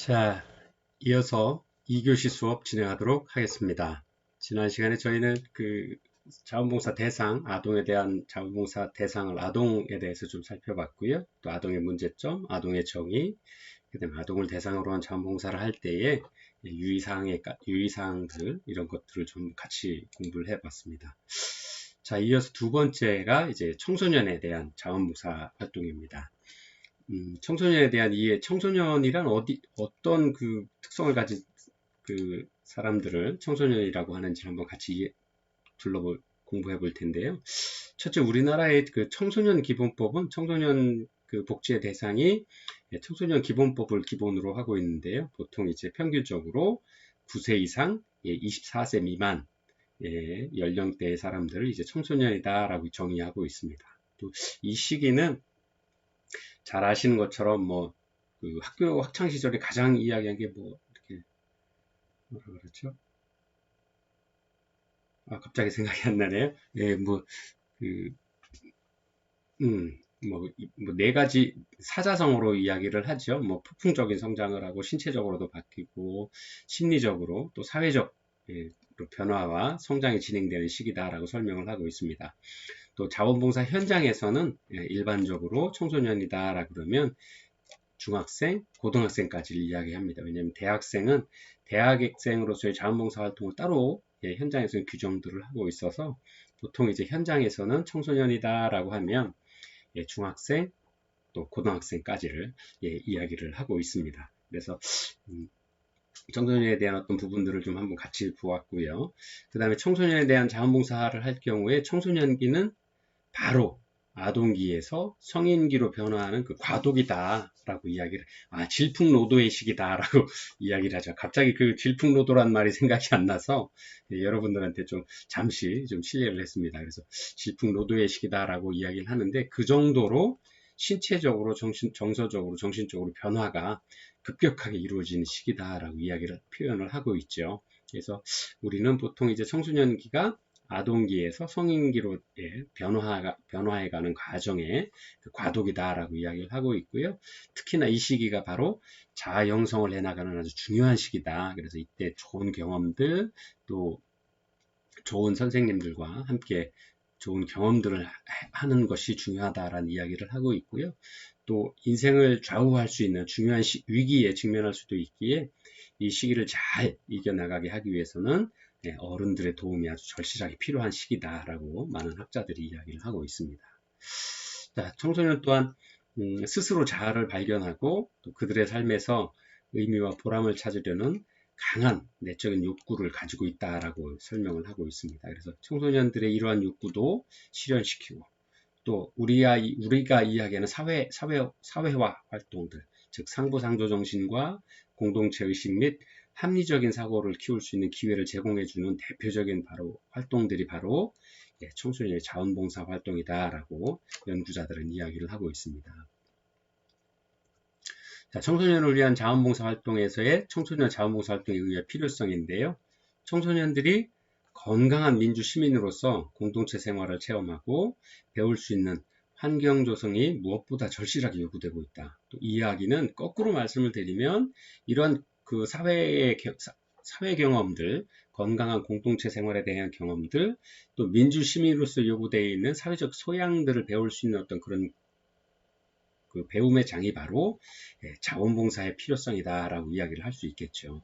자, 이어서 2교시 수업 진행하도록 하겠습니다. 지난 시간에 저희는 자원봉사 대상, 아동에 대한 자원봉사 대상을 아동에 대해서 좀 살펴봤고요. 또 아동의 문제점, 아동의 정의, 그다음에 아동을 대상으로 한 자원봉사를 할 때의 유의사항들, 이런 것들을 좀 같이 공부를 해봤습니다. 자, 이어서 두 번째가 이제 청소년에 대한 자원봉사 활동입니다. 청소년에 대한 이해, 청소년이란 어떤 특성을 가진 사람들을 청소년이라고 하는지 한번 같이 공부해 볼 텐데요. 첫째, 우리나라의 청소년 기본법은 청소년 복지의 대상이 청소년 기본법을 기본으로 하고 있는데요. 보통 이제 평균적으로 9세 이상, 24세 미만 연령대의 사람들을 이제 청소년이다라고 정의하고 있습니다. 또 이 시기는 잘 아시는 것처럼 학교 학창 시절에 가장 이야기한 게 이렇게 뭐라 그러죠? 갑자기 생각이 안 나네요. 예, 네 가지 사자성어로 이야기를 하죠. 폭풍적인 성장을 하고 신체적으로도 바뀌고 심리적으로 또 사회적 변화와 성장이 진행되는 시기다라고 설명을 하고 있습니다. 또 자원봉사 현장에서는 일반적으로 청소년이다 그러면 중학생, 고등학생까지를 이야기합니다. 왜냐하면 대학생은 대학생으로서의 자원봉사 활동을 따로 현장에서는 규정들을 하고 있어서 보통 이제 현장에서는 청소년이다라고 하면 중학생 또 고등학생까지를 이야기를 하고 있습니다. 그래서 청소년에 대한 어떤 부분들을 좀 한번 같이 보았고요. 그 다음에 청소년에 대한 자원봉사를 할 경우에 청소년기는 바로 아동기에서 성인기로 변화하는 과도기다라고 이야기를, 질풍노도의 시기다라고 이야기를 하죠. 갑자기 질풍노도란 말이 생각이 안 나서 여러분들한테 잠시 실례를 했습니다. 그래서 질풍노도의 시기다라고 이야기를 하는데 그 정도로 신체적으로, 정서적으로, 정신적으로 변화가 급격하게 이루어지는 시기다라고 표현을 하고 있죠. 그래서 우리는 보통 이제 청소년기가 아동기에서 성인기로 변화해가는 과정의 과도기다라고 이야기를 하고 있고요. 특히나 이 시기가 바로 자아 형성을 해나가는 아주 중요한 시기다. 그래서 이때 좋은 경험들, 또 좋은 선생님들과 함께 좋은 경험들을 하는 것이 중요하다라는 이야기를 하고 있고요. 또 인생을 좌우할 수 있는 중요한 위기에 직면할 수도 있기에 이 시기를 잘 이겨나가게 하기 위해서는 어른들의 도움이 아주 절실하게 필요한 시기다라고 많은 학자들이 이야기를 하고 있습니다. 자, 청소년 또한 스스로 자아를 발견하고 또 그들의 삶에서 의미와 보람을 찾으려는 강한 내적인 욕구를 가지고 있다라고 설명을 하고 있습니다. 그래서 청소년들의 이러한 욕구도 실현시키고 또 우리가 이야기하는 사회화 활동들, 즉 상부상조 정신과 공동체 의식 및 합리적인 사고를 키울 수 있는 기회를 제공해주는 대표적인 활동들이 바로 청소년의 자원봉사 활동이다라고 연구자들은 이야기를 하고 있습니다. 자, 청소년을 위한 자원봉사 활동에서의 청소년 자원봉사 활동의 의미와 필요성인데요. 청소년들이 건강한 민주 시민으로서 공동체 생활을 체험하고 배울 수 있는 환경 조성이 무엇보다 절실하게 요구되고 있다. 또 이 이야기는 거꾸로 말씀을 드리면 이런 사회 경험들, 건강한 공동체 생활에 대한 경험들, 또 민주 시민으로서 요구되어 있는 사회적 소양들을 배울 수 있는 어떤 그런 배움의 장이 바로 자원봉사의 필요성이다라고 이야기를 할 수 있겠죠.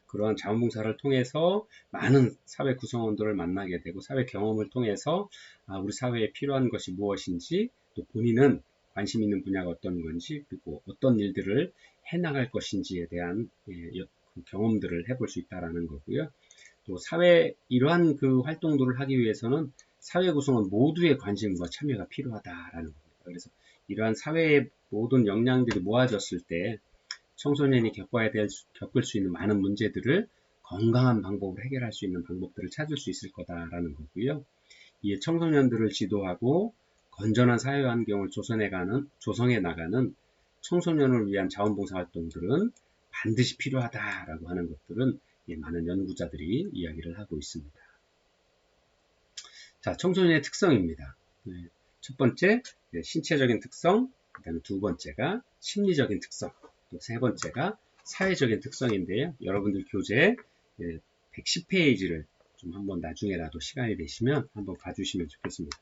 그러한 자원봉사를 통해서 많은 사회 구성원들을 만나게 되고 사회 경험을 통해서 우리 사회에 필요한 것이 무엇인지 또 본인은 관심 있는 분야가 어떤 건지 그리고 어떤 일들을 해나갈 것인지에 대한 경험들을 해볼 수 있다는 거고요. 또 이러한 활동들을 하기 위해서는 사회 구성원 모두의 관심과 참여가 필요하다라는 겁니다. 그래서 이러한 사회의 모든 역량들이 모아졌을 때 청소년이 겪을 수 있는 많은 문제들을 건강한 방법으로 해결할 수 있는 방법들을 찾을 수 있을 거다라는 거고요. 이에 청소년들을 지도하고 건전한 사회 환경을 조성해 나가는 청소년을 위한 자원봉사 활동들은 반드시 필요하다라고 하는 것들은 많은 연구자들이 이야기를 하고 있습니다. 자, 청소년의 특성입니다. 첫 번째, 신체적인 특성, 그 다음에 두 번째가 심리적인 특성, 또 세 번째가 사회적인 특성인데요. 여러분들 교재 110페이지를 좀 한번 나중에라도 시간이 되시면 한번 봐주시면 좋겠습니다.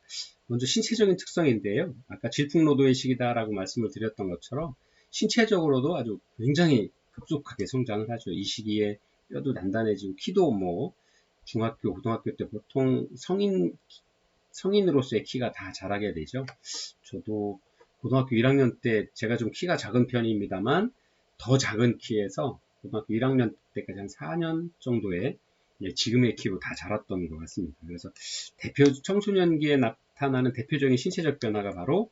먼저 신체적인 특성인데요. 아까 질풍노도의 시기다라고 말씀을 드렸던 것처럼 신체적으로도 아주 굉장히 급속하게 성장을 하죠. 이 시기에 뼈도 단단해지고 키도 뭐 중학교, 고등학교 때 보통 성인으로서의 키가 다 자라게 되죠. 저도 고등학교 1학년 때 제가 좀 키가 작은 편입니다만 더 작은 키에서 고등학교 1학년 때까지 한 4년 정도의 지금의 키로 다 자랐던 것 같습니다. 그래서 청소년기에 나타나는 대표적인 신체적 변화가 바로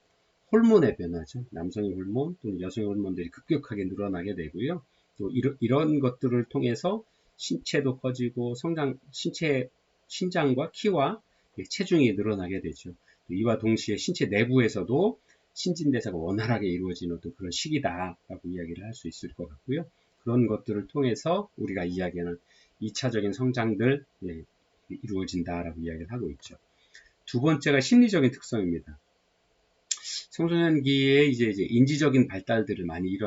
호르몬의 변화죠. 남성의 호르몬 또는 여성의 호르몬들이 급격하게 늘어나게 되고요. 또 이런 것들을 통해서 신체도 커지고 신장과 키와 체중이 늘어나게 되죠. 이와 동시에 신체 내부에서도 신진대사가 원활하게 이루어지는 어떤 그런 시기다라고 이야기를 할 수 있을 것 같고요. 그런 것들을 통해서 우리가 이야기하는 2차적인 성장들 이루어진다라고 이야기를 하고 있죠. 두 번째가 심리적인 특성입니다. 청소년기에 이제 인지적인 발달들을 많이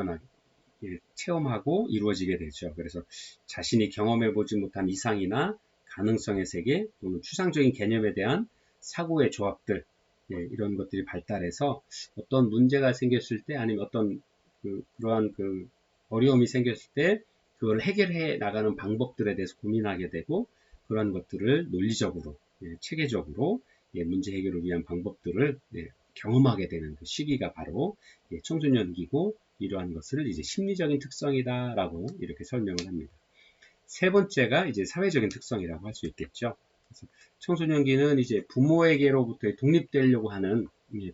체험하고 이루어지게 되죠. 그래서 자신이 경험해보지 못한 이상이나 가능성의 세계 또는 추상적인 개념에 대한 사고의 조합들 이런 것들이 발달해서 어떤 문제가 생겼을 때 아니면 어떤 그러한 어려움이 생겼을 때 그걸 해결해 나가는 방법들에 대해서 고민하게 되고 그러한 것들을 논리적으로 체계적으로 문제 해결을 위한 방법들을 경험하게 되는 그 시기가 바로 청소년기고 이러한 것을 이제 심리적인 특성이다라고 이렇게 설명을 합니다. 세 번째가 이제 사회적인 특성이라고 할 수 있겠죠. 그래서 청소년기는 이제 부모에게로부터 독립되려고 하는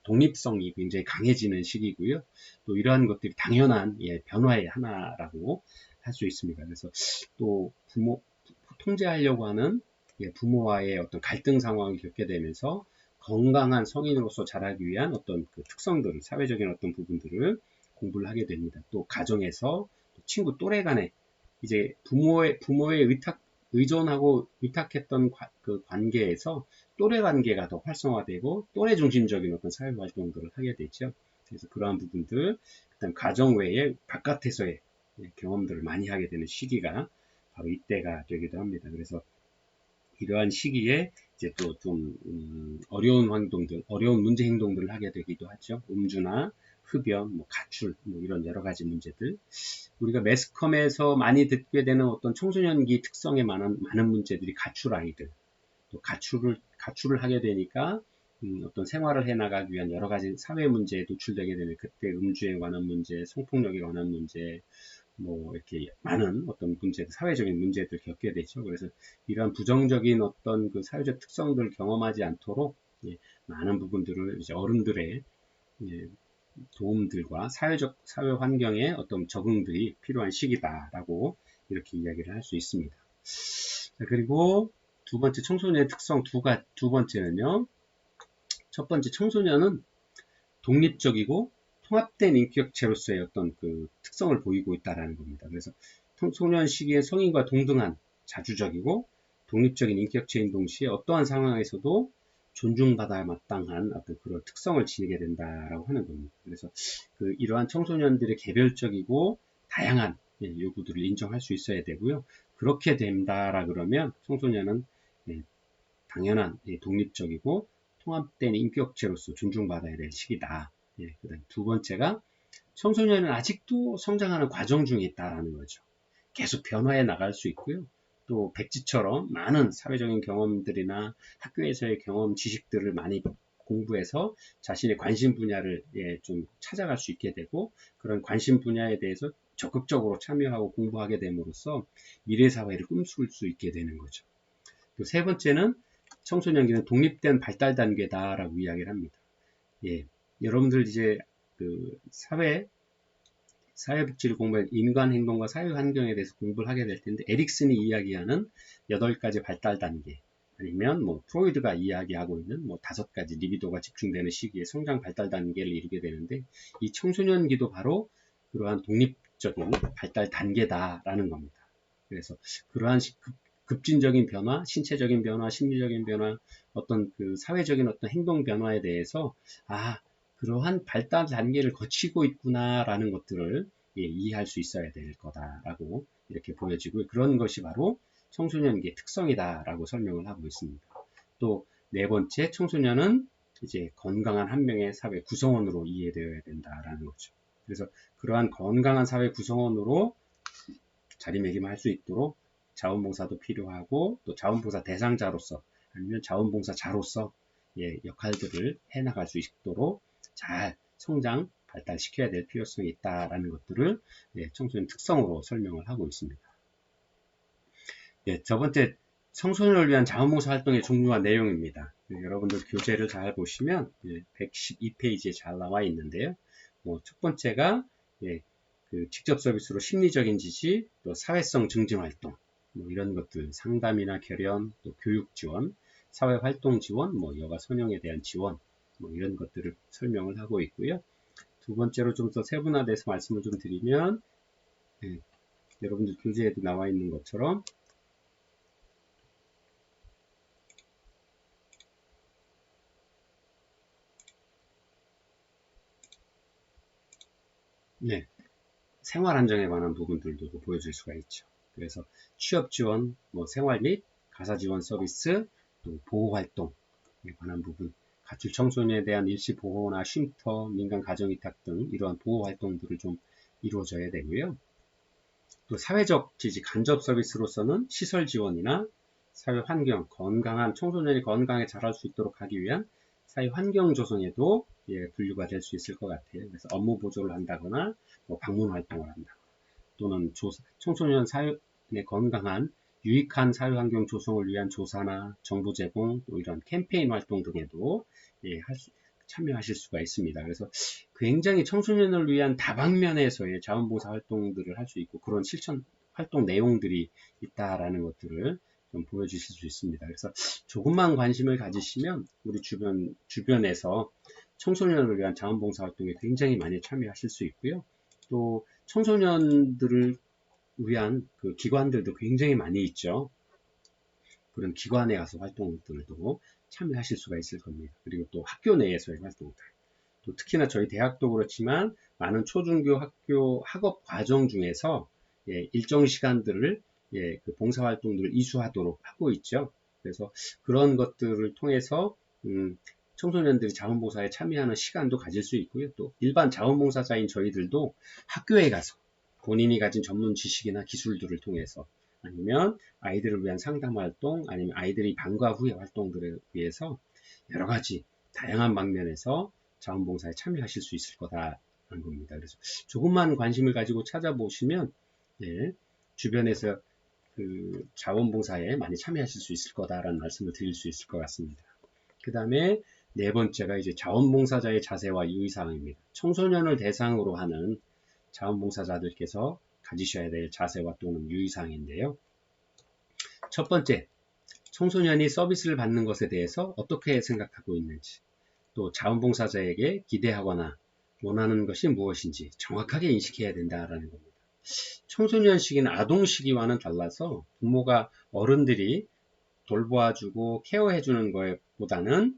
독립성이 굉장히 강해지는 시기고요. 또 이러한 것들이 당연한 변화의 하나라고 할 수 있습니다. 그래서 또 통제하려고 하는 부모와의 어떤 갈등 상황을 겪게 되면서 건강한 성인으로서 자라기 위한 어떤 그 특성들을, 사회적인 어떤 부분들을 공부를 하게 됩니다. 또 가정에서 친구 또래 간에 이제 부모의 의존하고 위탁했던 그 관계에서 또래 관계가 더 활성화되고 또래 중심적인 어떤 사회 활동들을 하게 되죠. 그래서 그러한 부분들, 일단 가정 외에 바깥에서의 경험들을 많이 하게 되는 시기가 바로 이때가 되기도 합니다. 그래서 이러한 시기에 이제 또 좀 어려운 문제 행동들을 하게 되기도 하죠. 음주나 흡연, 가출, 이런 여러 가지 문제들. 우리가 매스컴에서 많이 듣게 되는 어떤 청소년기 특성에 많은 문제들이 가출 아이들, 또 가출을 하게 되니까 어떤 생활을 해나가기 위한 여러 가지 사회 문제에 노출되게 되는 그때 음주에 관한 문제, 성폭력에 관한 문제, 이렇게 많은 어떤 문제들, 사회적인 문제들 겪게 되죠. 그래서 이러한 부정적인 어떤 그 사회적 특성들을 경험하지 않도록 많은 부분들을 이제 어른들의 도움들과 사회 환경의 어떤 적응들이 필요한 시기다라고 이렇게 이야기를 할 수 있습니다. 자, 그리고 두 번째 청소년의 특성 두 번째는요. 첫 번째 청소년은 독립적이고 통합된 인격체로서의 어떤 그 특성을 보이고 있다라는 겁니다. 그래서 청소년 시기에 성인과 동등한 자주적이고 독립적인 인격체인 동시에 어떠한 상황에서도 존중받아야 마땅한 어떤 그런 특성을 지니게 된다라고 하는 겁니다. 그래서 이러한 청소년들의 개별적이고 다양한 요구들을 인정할 수 있어야 되고요. 그렇게 된다라 그러면 청소년은 당연한 독립적이고 통합된 인격체로서 존중받아야 될 시기다. 그다음 두 번째가 청소년은 아직도 성장하는 과정 중에 있다라는 거죠. 계속 변화해 나갈 수 있고요. 또 백지처럼 많은 사회적인 경험들이나 학교에서의 경험 지식들을 많이 공부해서 자신의 관심 분야를 좀 찾아갈 수 있게 되고 그런 관심 분야에 대해서 적극적으로 참여하고 공부하게 됨으로써 미래 사회를 꿈꿀 수 있게 되는 거죠. 또 세 번째는 청소년기는 독립된 발달 단계다라고 이야기를 합니다. 여러분들 이제 그 사회복지를 공부할 인간 행동과 사회 환경에 대해서 공부를 하게 될 텐데 에릭슨이 이야기하는 8가지 발달 단계 아니면 프로이드가 이야기하고 있는 5가지 리비도가 집중되는 시기에 성장 발달 단계를 이루게 되는데 이 청소년기도 바로 그러한 독립적인 발달 단계다라는 겁니다. 그래서 그러한 급진적인 변화, 신체적인 변화, 심리적인 변화, 어떤 그 사회적인 어떤 행동 변화에 대해서 그러한 발달 단계를 거치고 있구나라는 것들을 이해할 수 있어야 될 거다라고 이렇게 보여지고, 그런 것이 바로 청소년기의 특성이다라고 설명을 하고 있습니다. 또 네 번째, 청소년은 이제 건강한 한 명의 사회 구성원으로 이해되어야 된다라는 거죠. 그래서 그러한 건강한 사회 구성원으로 자리매김할 수 있도록 자원봉사도 필요하고, 또 자원봉사 대상자로서 아니면 자원봉사자로서 역할들을 해나갈 수 있도록 잘 성장, 발달시켜야 될 필요성이 있다라는 것들을 청소년 특성으로 설명을 하고 있습니다. 첫 번째, 청소년을 위한 자원봉사 활동의 종류와 내용입니다. 여러분들 교재를 잘 보시면 112페이지에 잘 나와 있는데요. 첫 번째가 그 직접 서비스로 심리적인 지지, 또 사회성 증진 활동, 이런 것들, 상담이나 결연, 또 교육 지원, 사회 활동 지원, 여가 선용에 대한 지원, 이런 것들을 설명을 하고 있고요. 두 번째로 좀 더 세분화돼서 말씀을 좀 드리면, 여러분들 교재에도 나와 있는 것처럼 생활 안정에 관한 부분들도 보여줄 수가 있죠. 그래서 취업 지원, 생활 및 가사 지원 서비스, 또 보호 활동에 관한 부분, 가출 청소년에 대한 일시 보호나 쉼터, 민간 가정 위탁 등 이러한 보호 활동들을 좀 이루어져야 되고요. 또 사회적 지지 간접 서비스로서는 시설 지원이나 사회 환경, 건강한 청소년이 건강하게 자랄 수 있도록 하기 위한 사회 환경 조성에도 분류가 될 수 있을 것 같아요. 그래서 업무 보조를 한다거나 방문 활동을 한다, 또는 청소년 사회의 건강한 유익한 사회환경 조성을 위한 조사나 정보 제공, 또 이런 캠페인 활동 등에도 참여하실 수가 있습니다. 그래서 굉장히 청소년을 위한 다방면에서의 자원봉사 활동들을 할 수 있고, 그런 실천 활동 내용들이 있다라는 것들을 좀 보여주실 수 있습니다. 그래서 조금만 관심을 가지시면 우리 주변에서 청소년을 위한 자원봉사 활동에 굉장히 많이 참여하실 수 있고요. 또 청소년들을 위한 그 기관들도 굉장히 많이 있죠. 그런 기관에 가서 활동들도 참여하실 수가 있을 겁니다. 그리고 또 학교 내에서의 활동들, 또 특히나 저희 대학도 그렇지만 많은 초중교 학교 학업 과정 중에서 일정 시간들을 그 봉사활동들을 이수하도록 하고 있죠. 그래서 그런 것들을 통해서 청소년들이 자원봉사에 참여하는 시간도 가질 수 있고요. 또 일반 자원봉사자인 저희들도 학교에 가서 본인이 가진 전문 지식이나 기술들을 통해서, 아니면 아이들을 위한 상담 활동, 아니면 아이들이 방과 후의 활동들에 의해서 여러 가지 다양한 방면에서 자원봉사에 참여하실 수 있을 거다라는 겁니다. 그래서 조금만 관심을 가지고 찾아보시면 주변에서 그 자원봉사에 많이 참여하실 수 있을 거다라는 말씀을 드릴 수 있을 것 같습니다. 그 다음에 네 번째가 이제 자원봉사자의 자세와 유의사항입니다. 청소년을 대상으로 하는 자원봉사자들께서 가지셔야 될 자세와 또는 유의사항인데요. 첫 번째, 청소년이 서비스를 받는 것에 대해서 어떻게 생각하고 있는지, 또 자원봉사자에게 기대하거나 원하는 것이 무엇인지 정확하게 인식해야 된다는 겁니다. 청소년 시기는 아동 시기와는 달라서 부모가 어른들이 돌보아주고 케어해주는 것보다는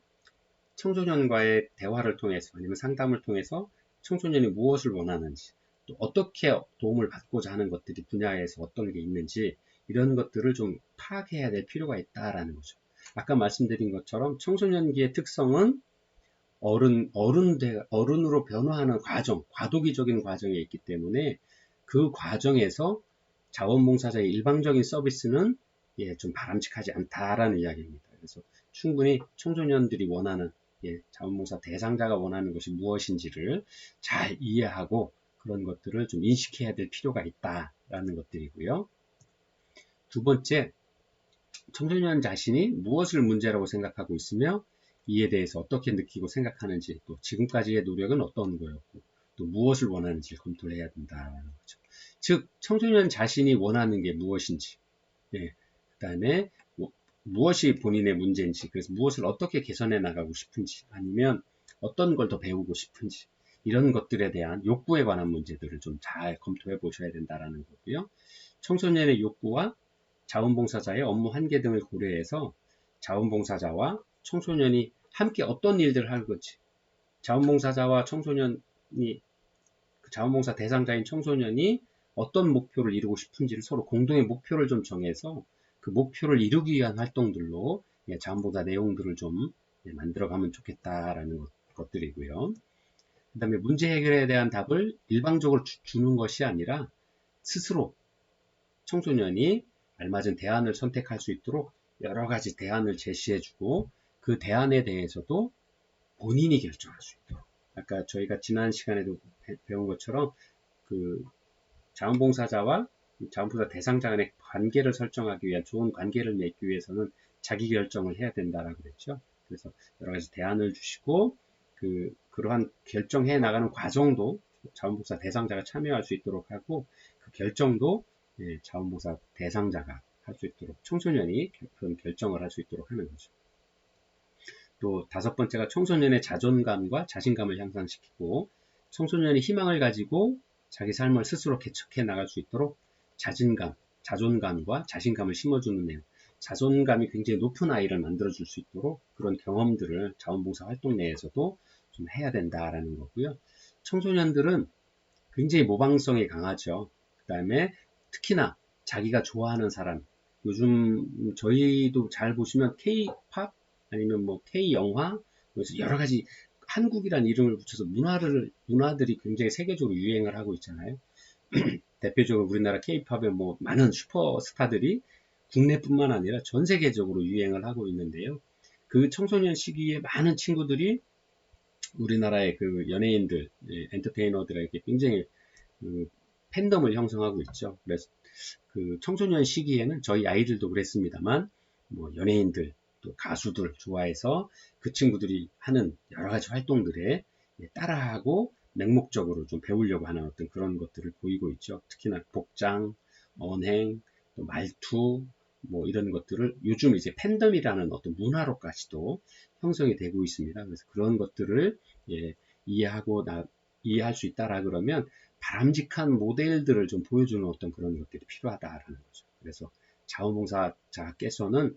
청소년과의 대화를 통해서, 아니면 상담을 통해서 청소년이 무엇을 원하는지, 또 어떻게 도움을 받고자 하는 것들이 분야에서 어떤 게 있는지, 이런 것들을 좀 파악해야 될 필요가 있다라는 거죠. 아까 말씀드린 것처럼 청소년기의 특성은 어른으로 변화하는 과정, 과도기적인 과정에 있기 때문에 그 과정에서 자원봉사자의 일방적인 서비스는 좀 바람직하지 않다라는 이야기입니다. 그래서 충분히 청소년들이 원하는 자원봉사 대상자가 원하는 것이 무엇인지를 잘 이해하고 그런 것들을 좀 인식해야 될 필요가 있다라는 것들이고요. 두 번째, 청소년 자신이 무엇을 문제라고 생각하고 있으며 이에 대해서 어떻게 느끼고 생각하는지, 또 지금까지의 노력은 어떤 거였고, 또 무엇을 원하는지 검토를 해야 된다는 거죠. 즉, 청소년 자신이 원하는 게 무엇인지, 그 다음에 무엇이 본인의 문제인지, 그래서 무엇을 어떻게 개선해 나가고 싶은지, 아니면 어떤 걸 더 배우고 싶은지, 이런 것들에 대한 욕구에 관한 문제들을 좀 잘 검토해 보셔야 된다는 거고요. 청소년의 욕구와 자원봉사자의 업무 한계 등을 고려해서 자원봉사자와 청소년이 함께 어떤 일들을 할 건지, 자원봉사자와 청소년이 자원봉사 대상자인 청소년이 어떤 목표를 이루고 싶은지를 서로 공동의 목표를 좀 정해서 그 목표를 이루기 위한 활동들로 자원봉사 내용들을 좀 만들어가면 좋겠다라는 것들이고요. 그 다음에 문제 해결에 대한 답을 일방적으로 주는 것이 아니라 스스로 청소년이 알맞은 대안을 선택할 수 있도록 여러 가지 대안을 제시해주고 그 대안에 대해서도 본인이 결정할 수 있도록, 아까 저희가 지난 시간에도 배운 것처럼 그 자원봉사자와 자원봉사 대상자 간의 관계를 설정하기 위한 좋은 관계를 맺기 위해서는 자기 결정을 해야 된다라고 그랬죠. 그래서 여러 가지 대안을 주시고 그러한 결정해 나가는 과정도 자원봉사 대상자가 참여할 수 있도록 하고 그 결정도 자원봉사 대상자가 할 수 있도록 청소년이 그런 결정을 할 수 있도록 하는 거죠. 또 다섯 번째가 청소년의 자존감과 자신감을 향상시키고 청소년이 희망을 가지고 자기 삶을 스스로 개척해 나갈 수 있도록 자존감과 자신감을 심어주는 내용, 자존감이 굉장히 높은 아이를 만들어줄 수 있도록 그런 경험들을 자원봉사 활동 내에서도 좀 해야 된다라는 거고요. 청소년들은 굉장히 모방성이 강하죠. 그 다음에 특히나 자기가 좋아하는 사람, 요즘 저희도 잘 보시면 K-팝 아니면 뭐 K-영화, 그래서 여러 가지 한국이란 이름을 붙여서 문화들이 굉장히 세계적으로 유행을 하고 있잖아요. 대표적으로 우리나라 K-팝의 뭐 많은 슈퍼스타들이 국내뿐만 아니라 전 세계적으로 유행을 하고 있는데요. 그 청소년 시기에 많은 친구들이 우리나라의 그 연예인들, 엔터테이너들에게 굉장히 팬덤을 형성하고 있죠. 그래서 그 청소년 시기에는 저희 아이들도 그랬습니다만, 뭐 연예인들, 또 가수들 좋아해서 그 친구들이 하는 여러 가지 활동들에 따라하고 맹목적으로 좀 배우려고 하는 어떤 그런 것들을 보이고 있죠. 특히나 복장, 언행, 또 말투, 뭐 이런 것들을 요즘 이제 팬덤이라는 어떤 문화로까지도 형성이 되고 있습니다. 그래서 그런 것들을 이해할 수 있다라 그러면 바람직한 모델들을 좀 보여주는 어떤 그런 것들이 필요하다라는 거죠. 그래서 자원봉사자께서는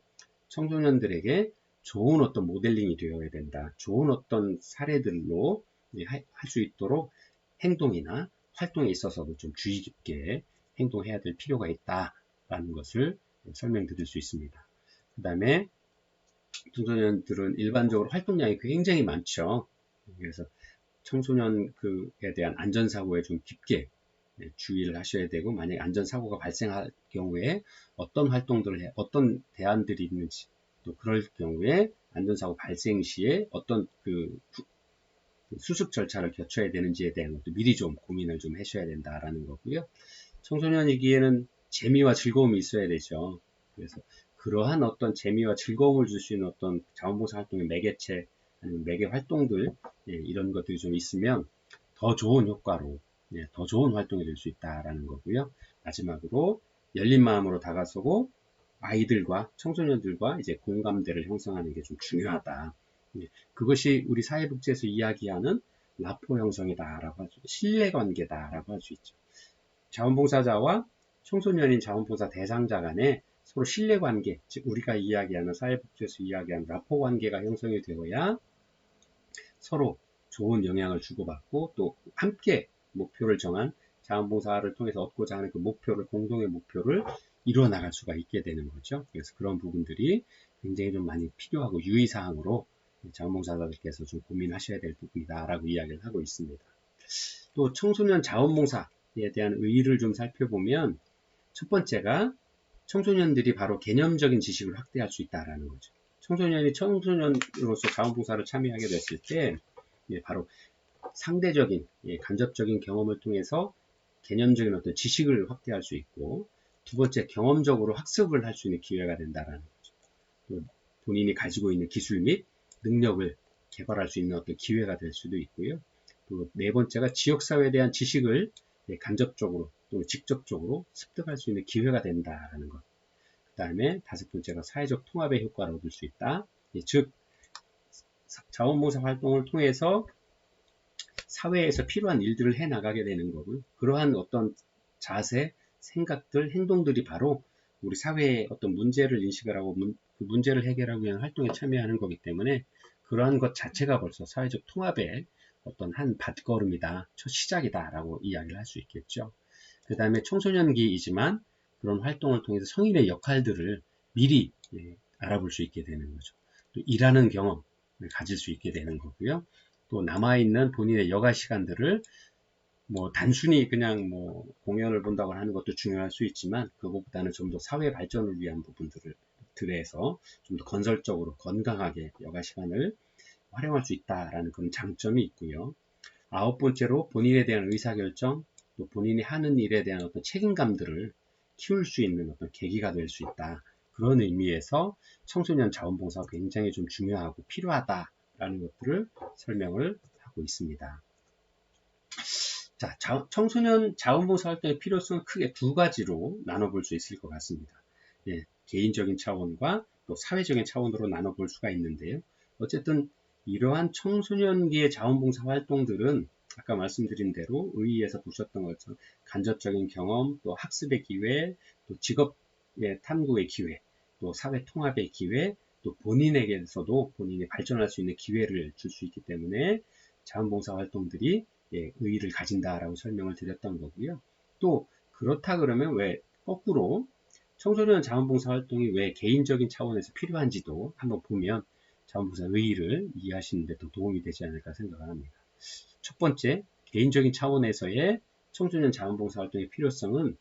청소년들에게 좋은 어떤 모델링이 되어야 된다. 좋은 어떤 사례들로 할 수 있도록 행동이나 활동에 있어서도 좀 주의 깊게 행동해야 될 필요가 있다라는 것을 설명드릴 수 있습니다. 그 다음에 청소년들은 일반적으로 활동량이 굉장히 많죠. 그래서 청소년에 대한 안전사고에 좀 깊게 주의를 하셔야 되고, 만약에 안전사고가 발생할 경우에 어떤 활동들을 어떤 대안들이 있는지, 또 그럴 경우에 안전사고 발생 시에 어떤 수습 절차를 거쳐야 되는지에 대한 것도 미리 좀 고민을 좀 하셔야 된다라는 거고요. 청소년이기에는 재미와 즐거움이 있어야 되죠. 그래서 그러한 어떤 재미와 즐거움을 줄 수 있는 어떤 자원봉사 활동의 매개체, 아니면 매개 활동들, 이런 것들이 좀 있으면 더 좋은 효과로, 더 좋은 활동이 될 수 있다라는 거고요. 마지막으로 열린 마음으로 다가서고 아이들과 청소년들과 이제 공감대를 형성하는 게 좀 중요하다. 그것이 우리 사회복지에서 이야기하는 라포 형성이다라고 할 수, 신뢰관계다라고 할 수 있죠. 자원봉사자와 청소년인 자원봉사 대상자 간에 서로 신뢰관계, 즉 우리가 이야기하는 사회복지에서 이야기하는 라포 관계가 형성이 되어야 서로 좋은 영향을 주고받고 또 함께 목표를 정한 자원봉사를 통해서 얻고자 하는 그 목표를, 공동의 목표를 이루어 나갈 수가 있게 되는 거죠. 그래서 그런 부분들이 굉장히 좀 많이 필요하고 유의사항으로 자원봉사자들께서 좀 고민하셔야 될 부분이다라고 이야기를 하고 있습니다. 또 청소년 자원봉사에 대한 의의를 좀 살펴보면 첫 번째가 청소년들이 바로 개념적인 지식을 확대할 수 있다라는 거죠. 청소년이 청소년으로서 자원봉사를 참여하게 됐을 때 바로 상대적인, 간접적인 경험을 통해서 개념적인 어떤 지식을 확대할 수 있고, 두 번째 경험적으로 학습을 할 수 있는 기회가 된다라는 거죠. 본인이 가지고 있는 기술 및 능력을 개발할 수 있는 어떤 기회가 될 수도 있고요. 또 네 번째가 지역사회에 대한 지식을 간접적으로 또 직접적으로 습득할 수 있는 기회가 된다라는 것. 그 다음에 다섯 번째가 사회적 통합의 효과를 얻을 수 있다. 즉 자원봉사 활동을 통해서 사회에서 필요한 일들을 해 나가게 되는 거고요. 그러한 어떤 자세, 생각들, 행동들이 바로 우리 사회의 어떤 문제를 인식을 하고 그 문제를 해결하기 위한 활동에 참여하는 거기 때문에 그러한 것 자체가 벌써 사회적 통합에 어떤 한 발걸음이다, 첫 시작이다라고 이야기를 할 수 있겠죠. 그 다음에 청소년기이지만 그런 활동을 통해서 성인의 역할들을 미리 알아볼 수 있게 되는 거죠. 또 일하는 경험을 가질 수 있게 되는 거고요. 또 남아있는 본인의 여가 시간들을 뭐 단순히 그냥 뭐 공연을 본다고 하는 것도 중요할 수 있지만 그것보다는 좀 더 사회 발전을 위한 부분들에서 좀 더 건설적으로 건강하게 여가 시간을 활용할 수 있다라는 그런 장점이 있고요. 아홉 번째로 본인에 대한 의사결정, 또 본인이 하는 일에 대한 어떤 책임감들을 키울 수 있는 어떤 계기가 될 수 있다. 그런 의미에서 청소년 자원봉사가 굉장히 좀 중요하고 필요하다라는 것들을 설명을 하고 있습니다. 자, 청소년 자원봉사 활동의 필요성은 크게 두 가지로 나눠볼 수 있을 것 같습니다. 예, 개인적인 차원과 또 사회적인 차원으로 나눠볼 수가 있는데요. 어쨌든 이러한 청소년기의 자원봉사 활동들은 아까 말씀드린 대로 의의에서 보셨던 것처럼 간접적인 경험, 또 학습의 기회, 또 직업의 탐구의 기회, 또 사회 통합의 기회, 또 본인에게서도 본인이 발전할 수 있는 기회를 줄 수 있기 때문에 자원봉사 활동들이 의의를 가진다라고 설명을 드렸던 거고요. 또 그렇다 그러면 왜 거꾸로 청소년 자원봉사 활동이 왜 개인적인 차원에서 필요한지도 한번 보면 자원봉사 의의를 이해하시는 데 더 도움이 되지 않을까 생각을 합니다. 첫 번째, 개인적인 차원에서의 청소년 자원봉사 활동의 필요성은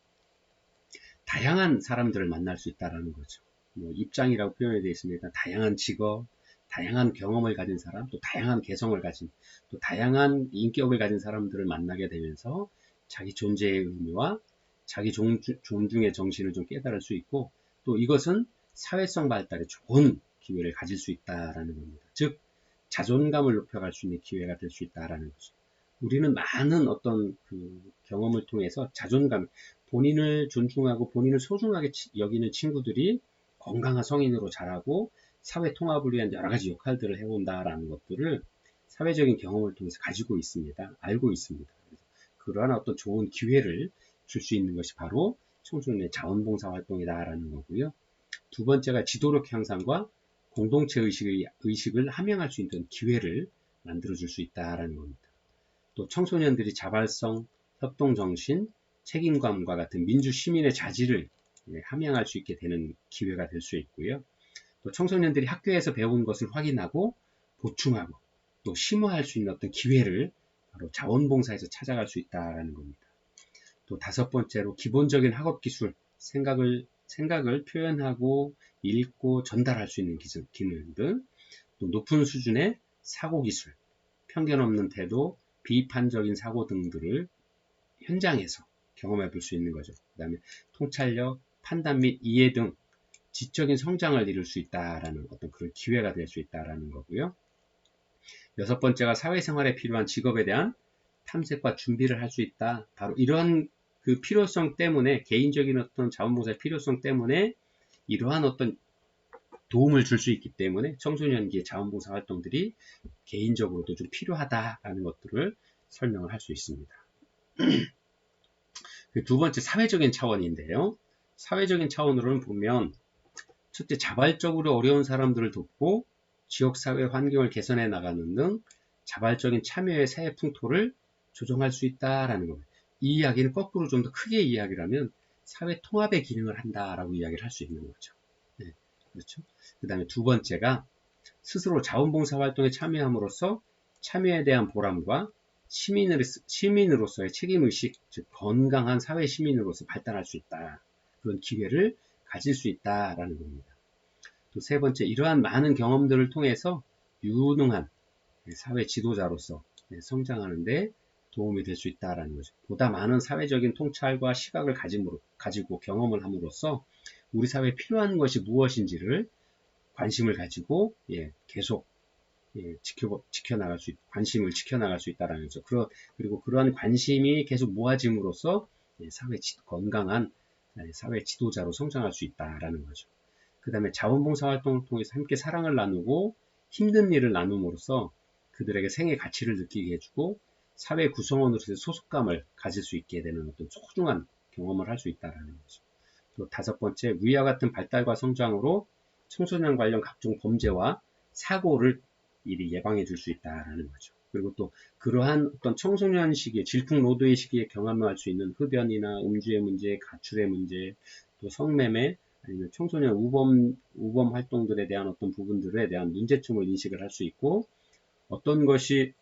다양한 사람들을 만날 수 있다는 거죠. 뭐 입장이라고 표현이 되어 있습니다. 다양한 직업, 다양한 경험을 가진 사람, 또 다양한 개성을 가진, 또 다양한 인격을 가진 사람들을 만나게 되면서 자기 존재의 의미와 자기 존중의 정신을 좀 깨달을 수 있고, 또 이것은 사회성 발달에 좋은 기회를 가질 수 있다라는 겁니다. 즉, 자존감을 높여갈 수 있는 기회가 될 수 있다라는 거죠. 우리는 많은 어떤 그 경험을 통해서 자존감, 본인을 존중하고 본인을 소중하게 여기는 친구들이 건강한 성인으로 자라고 사회 통합을 위한 여러 가지 역할들을 해온다라는 것들을 사회적인 경험을 통해서 가지고 있습니다. 알고 있습니다. 그러한 어떤 좋은 기회를 줄 수 있는 것이 바로 청소년의 자원봉사 활동이다라는 거고요. 두 번째가 지도력 향상과 공동체 의식을 함양할 수 있는 기회를 만들어줄 수 있다라는 겁니다. 또 청소년들이 자발성, 협동정신, 책임감과 같은 민주 시민의 자질을 함양할 수 있게 되는 기회가 될 수 있고요. 또 청소년들이 학교에서 배운 것을 확인하고 보충하고 또 심화할 수 있는 어떤 기회를 바로 자원봉사에서 찾아갈 수 있다는 겁니다. 또 다섯 번째로 기본적인 학업 기술, 생각을 표현하고 읽고 전달할 수 있는 기능들, 또 높은 수준의 사고 기술, 편견 없는 태도, 비판적인 사고 등들을 현장에서 경험해 볼 수 있는 거죠. 그 다음에 통찰력, 판단 및 이해 등 지적인 성장을 이룰 수 있다라는 어떤 그런 기회가 될 수 있다라는 거고요. 여섯 번째가 사회생활에 필요한 직업에 대한 탐색과 준비를 할 수 있다. 바로 이러한 그 필요성 때문에 개인적인 어떤 자원봉사의 필요성 때문에 이러한 어떤 도움을 줄 수 있기 때문에 청소년기의 자원봉사 활동들이 개인적으로도 좀 필요하다라는 것들을 설명을 할 수 있습니다. 두 번째 사회적인 차원인데요. 사회적인 차원으로는 보면 첫째 자발적으로 어려운 사람들을 돕고 지역사회 환경을 개선해 나가는 등 자발적인 참여의 사회 풍토를 조정할 수 있다라는 겁니다. 이 이야기는 거꾸로 좀 더 크게 이야기를 하면 사회 통합의 기능을 한다라고 이야기를 할 수 있는 거죠. 네, 그렇죠. 그 다음에 두 번째가 스스로 자원봉사 활동에 참여함으로써 참여에 대한 보람과 시민으로서의 책임의식, 즉 건강한 사회 시민으로서 발달할 수 있다. 그런 기회를 가질 수 있다라는 겁니다. 또 세 번째, 이러한 많은 경험들을 통해서 유능한 사회 지도자로서 성장하는 데 도움이 될 수 있다라는 거죠. 보다 많은 사회적인 통찰과 시각을 가지고 경험을 함으로써 우리 사회에 필요한 것이 무엇인지를 관심을 가지고 계속 지켜나갈 수 관심을 지켜나갈 수 있다라는 거죠. 그리고 그러한 관심이 계속 모아짐으로써 건강한 사회 지도자로 성장할 수 있다라는 거죠. 그 다음에 자원봉사 활동을 통해서 함께 사랑을 나누고 힘든 일을 나눔으로써 그들에게 생의 가치를 느끼게 해주고 사회 구성원으로서의 소속감을 가질 수 있게 되는 어떤 소중한 경험을 할 수 있다는 거죠. 또 다섯 번째, 위와 같은 발달과 성장으로 청소년 관련 각종 범죄와 사고를 미리 예방해 줄 수 있다는 거죠. 그리고 또 그러한 어떤 청소년 시기에 질풍노도의 시기에 경험할 수 있는 흡연이나 음주의 문제, 가출의 문제, 또 성매매 아니면 청소년 우범 활동들에 대한 어떤 부분들에 대한 문제점을 인식을 할 수 있고 어떤 것이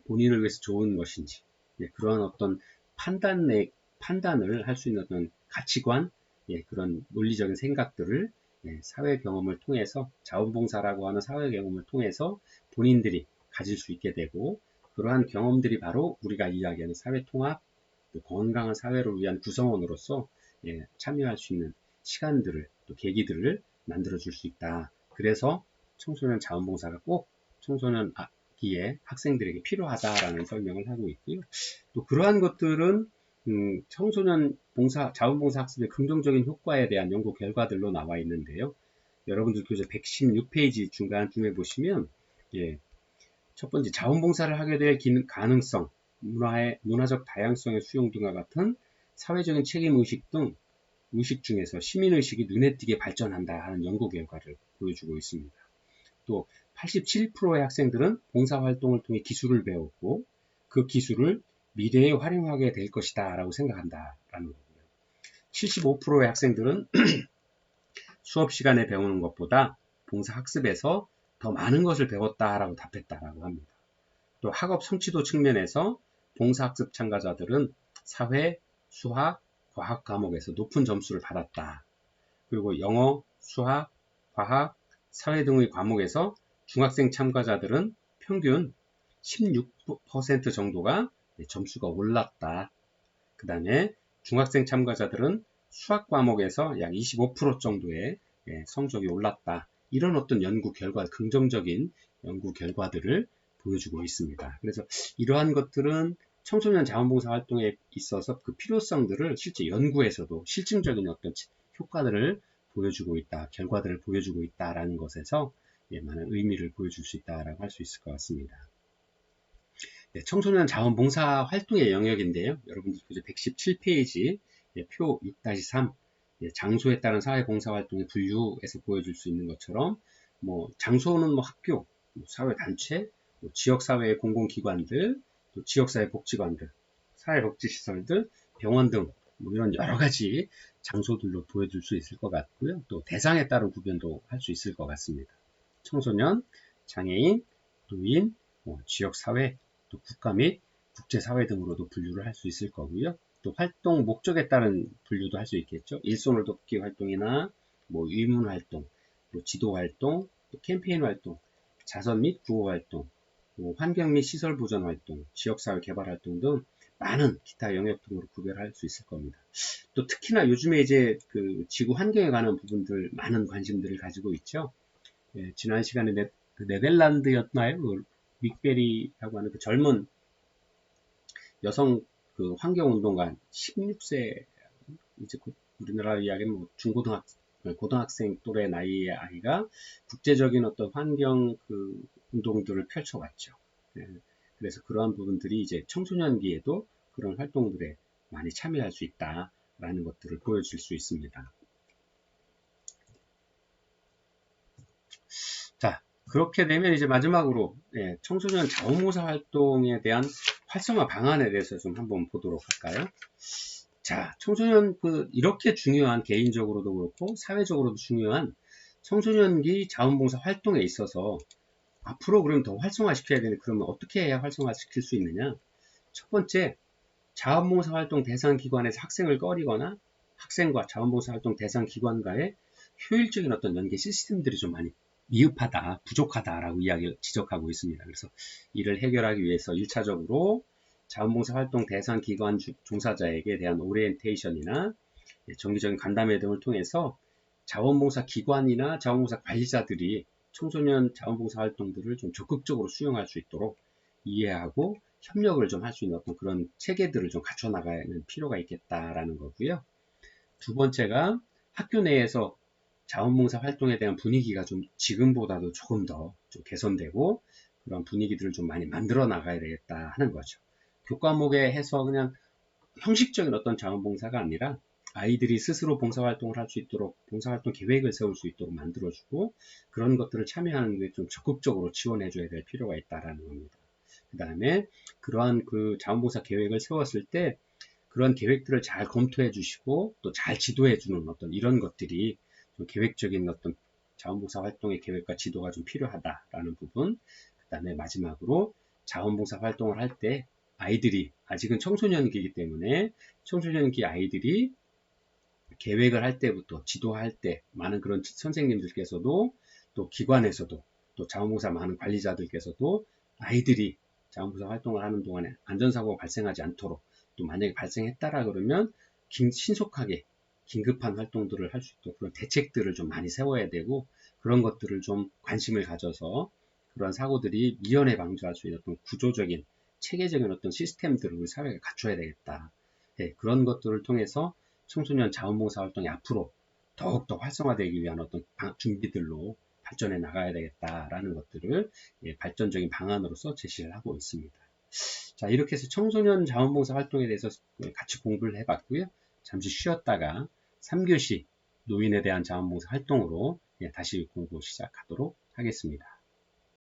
본인을 위해서 좋은 것인지 예, 그러한 어떤 판단을 할 수 있는 어떤 가치관 예, 그런 논리적인 생각들을 예, 사회 경험을 통해서 자원봉사라고 하는 사회 경험을 통해서 본인들이 가질 수 있게 되고 그러한 경험들이 바로 우리가 이야기하는 사회통합, 또 건강한 사회를 위한 구성원으로서 예, 참여할 수 있는 시간들을 또 계기들을 만들어 줄 수 있다. 그래서 청소년 자원봉사가 꼭 청소년 기에 학생들에게 필요하다라는 설명을 하고 있고요. 또 그러한 것들은 청소년 자원봉사 학습의 긍정적인 효과에 대한 연구 결과들로 나와 있는데요. 여러분들 교재 116페이지 중간쯤에 보시면 예, 첫 번째 자원봉사를 하게 될 가능성, 문화적 다양성의 수용 등과 같은 사회적인 책임의식 등 의식 중에서 시민의식이 눈에 띄게 발전한다 하는 연구 결과를 보여주고 있습니다. 또 87%의 학생들은 봉사활동을 통해 기술을 배웠고 그 기술을 미래에 활용하게 될 것이다 라고 생각한다 라는 거고요. 75%의 학생들은 수업 시간에 배우는 것보다 봉사학습에서 더 많은 것을 배웠다라고 답했다라고 합니다. 또 학업 성취도 측면에서 봉사학습 참가자들은 사회, 수학, 과학 과목에서 높은 점수를 받았다. 그리고 영어, 수학, 과학, 사회 등의 과목에서 중학생 참가자들은 평균 16% 정도가 점수가 올랐다. 그 다음에 중학생 참가자들은 수학 과목에서 약 25% 정도의 성적이 올랐다. 이런 어떤 연구 결과, 긍정적인 연구 결과들을 보여주고 있습니다. 그래서 이러한 것들은 청소년 자원봉사 활동에 있어서 그 필요성들을 실제 연구에서도 실증적인 어떤 효과들을 보여주고 있다, 결과들을 보여주고 있다라는 것에서 많은 의미를 보여줄 수 있다라고 할 수 있을 것 같습니다. 네, 청소년 자원봉사 활동의 영역인데요. 여러분들 교재 117페이지 표 6-3 장소에 따른 사회봉사활동의 분류에서 보여줄 수 있는 것처럼 장소는 학교, 사회단체, 지역사회의 공공기관들, 또 지역사회 복지관들, 사회복지시설들, 병원 등 이런 여러 가지 장소들로 보여줄 수 있을 것 같고요. 또 대상에 따른 구별도 할 수 있을 것 같습니다. 청소년, 장애인, 노인, 지역사회, 또 국가 및 국제사회 등으로도 분류를 할 수 있을 거고요. 또 활동 목적에 따른 분류도 할 수 있겠죠. 일손을 돕기 활동이나 위문 활동, 또 지도 활동, 또 캠페인 활동, 자선 및 구호 활동, 환경 및 시설 보전 활동, 지역사회 개발 활동 등 많은 기타 영역 등으로 구별할 수 있을 겁니다. 또 특히나 요즘에 이제 그 지구 환경에 관한 부분들 많은 관심들을 가지고 있죠. 예, 지난 시간에 그 네덜란드였나요? 그 믹베리라고 하는 그 젊은 여성 그 환경운동가 16세 이제 우리나라 이야기는 고등학생 또래 나이의 아이가 국제적인 어떤 환경 그 운동들을 펼쳐왔죠. 예, 그래서 그러한 부분들이 이제 청소년기에도 그런 활동들에 많이 참여할 수 있다라는 것들을 보여줄 수 있습니다. 자, 그렇게 되면 이제 마지막으로 청소년 자원봉사 활동에 대한 활성화 방안에 대해서 좀 한번 보도록 할까요? 자, 청소년 이렇게 중요한 개인적으로도 그렇고 사회적으로도 중요한 청소년기 자원봉사 활동에 있어서 앞으로 그럼 더 활성화시켜야 되는데 그러면 어떻게 해야 활성화시킬 수 있느냐? 첫 번째, 자원봉사 활동 대상 기관에서 학생을 꺼리거나 학생과 자원봉사 활동 대상 기관과의 효율적인 어떤 연계 시스템들이 좀 많이 미흡하다, 부족하다라고 이야기를 지적하고 있습니다. 그래서 이를 해결하기 위해서 1차적으로 자원봉사 활동 대상 기관 종사자에게 대한 오리엔테이션이나 정기적인 간담회 등을 통해서 자원봉사 기관이나 자원봉사 관리자들이 청소년 자원봉사 활동들을 좀 적극적으로 수용할 수 있도록 이해하고 협력을 좀 할 수 있는 어떤 그런 체계들을 좀 갖춰 나가는 필요가 있겠다라는 거고요. 두 번째가 학교 내에서 자원봉사 활동에 대한 분위기가 좀 지금보다도 조금 더 좀 개선되고 그런 분위기들을 좀 많이 만들어 나가야 되겠다 하는 거죠. 교과목에 해서 그냥 형식적인 어떤 자원봉사가 아니라 아이들이 스스로 봉사활동을 할 수 있도록 봉사활동 계획을 세울 수 있도록 만들어주고 그런 것들을 참여하는 게 좀 적극적으로 지원해줘야 될 필요가 있다라는 겁니다. 그 다음에 그러한 그 자원봉사 계획을 세웠을 때 그런 계획들을 잘 검토해 주시고 또 잘 지도해 주는 어떤 이런 것들이 좀 계획적인 어떤 자원봉사 활동의 계획과 지도가 좀 필요하다라는 부분. 그 다음에 마지막으로 자원봉사 활동을 할 때 아이들이 아직은 청소년기이기 때문에 청소년기 아이들이 계획을 할 때부터 지도할 때 많은 그런 선생님들께서도 또 기관에서도 또 자원봉사 많은 관리자들께서도 아이들이 자원봉사 활동을 하는 동안에 안전사고가 발생하지 않도록 또 만약에 발생했다라 그러면 신속하게 긴급한 활동들을 할 수 있도록 그런 대책들을 좀 많이 세워야 되고 그런 것들을 좀 관심을 가져서 그런 사고들이 미연에 방지할 수 있는 어떤 구조적인 체계적인 어떤 시스템들을 우리 사회가 갖춰야 되겠다. 네, 그런 것들을 통해서 청소년 자원봉사 활동이 앞으로 더욱더 활성화되기 위한 어떤 준비들로 발전해 나가야 되겠다라는 것들을 발전적인 방안으로서 제시를 하고 있습니다. 자, 이렇게 해서 청소년 자원봉사 활동에 대해서 같이 공부를 해봤고요. 잠시 쉬었다가 3교시 노인에 대한 자원봉사 활동으로 다시 공부 시작하도록 하겠습니다.